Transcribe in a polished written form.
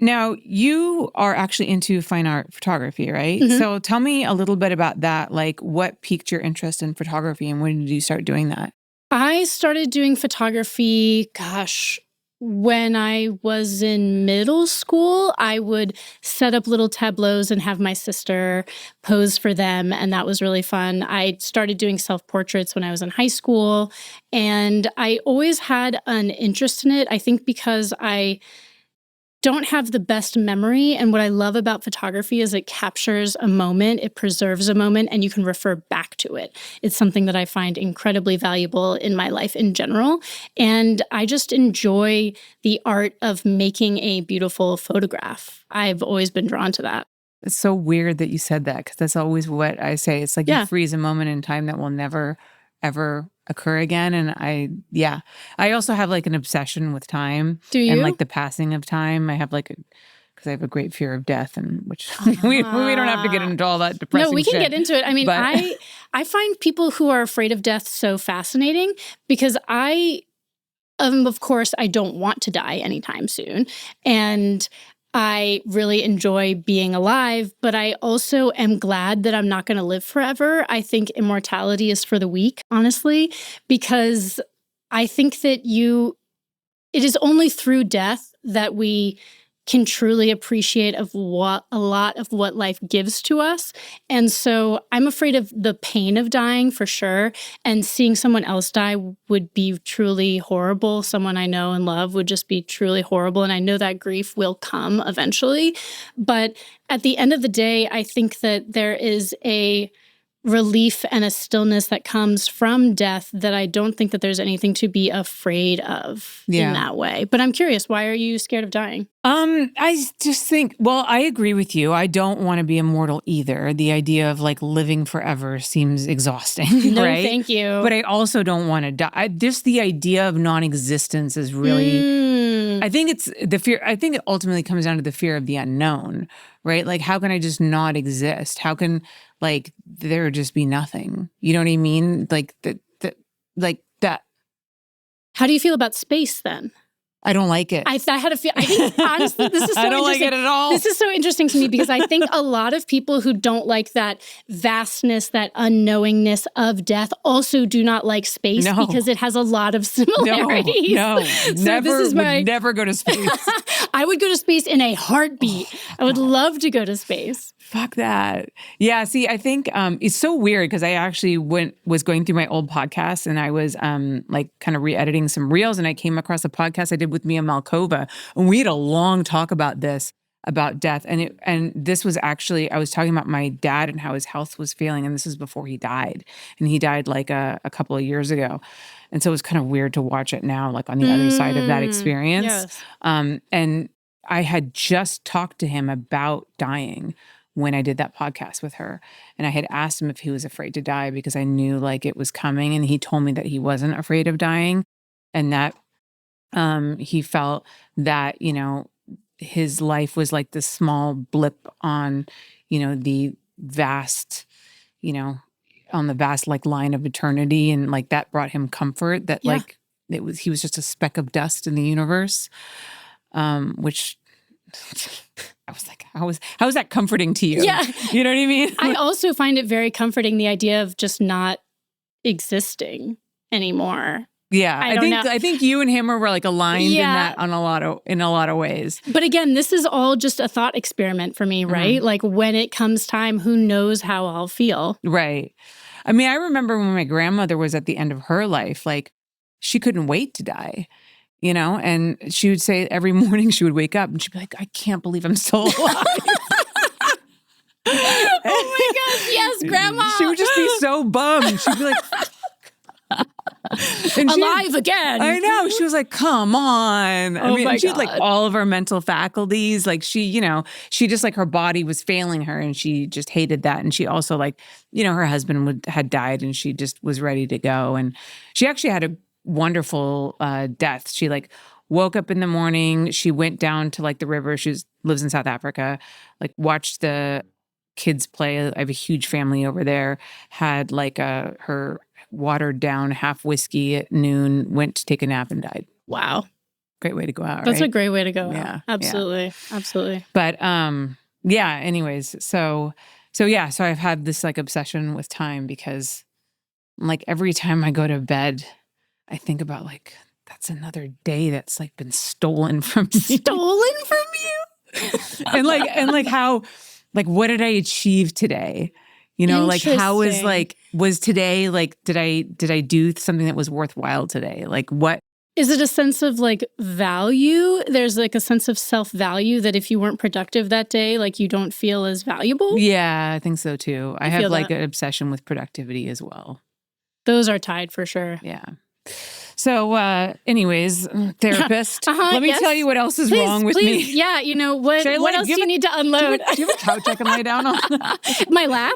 Now, you are actually into fine art photography, right? Mm-hmm. So tell me a little bit about that. Like, what piqued your interest in photography and when did you start doing that? I started doing photography, when I was in middle school. I would set up little tableaus and have my sister pose for them, and that was really fun. I started doing self-portraits when I was in high school, and I always had an interest in it. I think because I don't have the best memory. And what I love about photography is it captures a moment, it preserves a moment, and you can refer back to it. It's something that I find incredibly valuable in my life in general. And I just enjoy the art of making a beautiful photograph. I've always been drawn to that. It's so weird that you said that because that's always what I say. It's like Yeah. you freeze a moment in time that will never, ever occur again. And I also have like an obsession with time. Do you? And like the passing of time. I have because I have a great fear of death, and which we don't have to get into all that depressing No, we can shit. get into it. I mean, But- I find people who are afraid of death so fascinating because of course, I don't want to die anytime soon. And I really enjoy being alive, but I also am glad that I'm not going to live forever. I think immortality is for the weak, honestly, because I think that it is only through death that we can truly appreciate a lot of what life gives to us. And so I'm afraid of the pain of dying for sure. And seeing someone else die would be truly horrible. Someone I know and love would just be truly horrible. And I know that grief will come eventually. But at the end of the day, I think that there is a relief and a stillness that comes from death that I don't think that there's anything to be afraid of in that way. But I'm curious, why are you scared of dying? I just think, well, I agree with you. I don't want to be immortal either. The idea of like living forever seems exhausting, No, right? thank you. But I also don't want to die. Just the idea of non-existence is really, I think it's the fear. I think it ultimately comes down to the fear of the unknown, right? Like, how can I just not exist? How can like there just be nothing? You know what I mean? Like that. How do you feel about space then? I don't like it. I had a feel. I think honestly, this is so I don't like interesting. it at all. This is so interesting to me because I think a lot of people who don't like that vastness, that unknowingness of death, also do not like space because it has a lot of similarities. No, So never would never go to space. I would go to space in a heartbeat. I would love to go to space. Fuck that. Yeah. See, I think it's so weird because I actually was going through my old podcast and I was like kind of re-editing some reels, and I came across a podcast I did with Mia Malkova, and we had a long talk about this, about death. And this was actually, I was talking about my dad and how his health was failing, and this is before he died. And he died like a couple of years ago. And so it was kind of weird to watch it now, like on the other side of that experience. Yes. And I had just talked to him about dying when I did that podcast with her. And I had asked him if he was afraid to die because I knew like it was coming. And he told me that he wasn't afraid of dying, and that he felt that, you know, his life was like this small blip on, you know, the vast, you know, on the vast like line of eternity. And like that brought him comfort that like he was just a speck of dust in the universe, which I was like, how is that comforting to you? Yeah. You know what I mean? I also find it very comforting, the idea of just not existing anymore. Yeah, I think you and him were like aligned in Yeah. that in a lot of ways. But again, this is all just a thought experiment for me, right? Like when it comes time, who knows how I'll feel. Right. I mean, I remember when my grandmother was at the end of her life, like she couldn't wait to die, you know? And she would say every morning she would wake up and she'd be like, I can't believe I'm still alive. Oh my gosh, yes, Grandma. She would just be so bummed. She'd be like, alive again. I know. She was like, come on. I mean, she had like all of her mental faculties. Like she, you know, she just like her body was failing her and she just hated that. And she also like, you know, her husband had died and she just was ready to go. And she actually had a wonderful death. She like woke up in the morning. She went down to like the river. She lives in South Africa, like watched the kids play. I have a huge family over there. Had like her watered down half whiskey at noon, went to take a nap and died. Wow. great way to go out, That's a right? great way to go Yeah, out. Absolutely. Absolutely. But yeah, anyways, so I've had this like obsession with time because like every time I go to bed, I think about like that's another day that's like been stolen from me. Stolen from you? and how like what did I achieve today? You know, like how was Interesting. was today like did I do something that was worthwhile today? Like what Is it a sense of like value? There's like a sense of self-value that if you weren't productive that day, like you don't feel as valuable? Yeah, I think so too. I have feel like that. an obsession with productivity as well. Those are tied for sure. Yeah. So anyways, therapist, let me tell you what else is wrong with me. Yeah, you know, what else do you need to unload? Do you have a couch I can lay down on? My lap?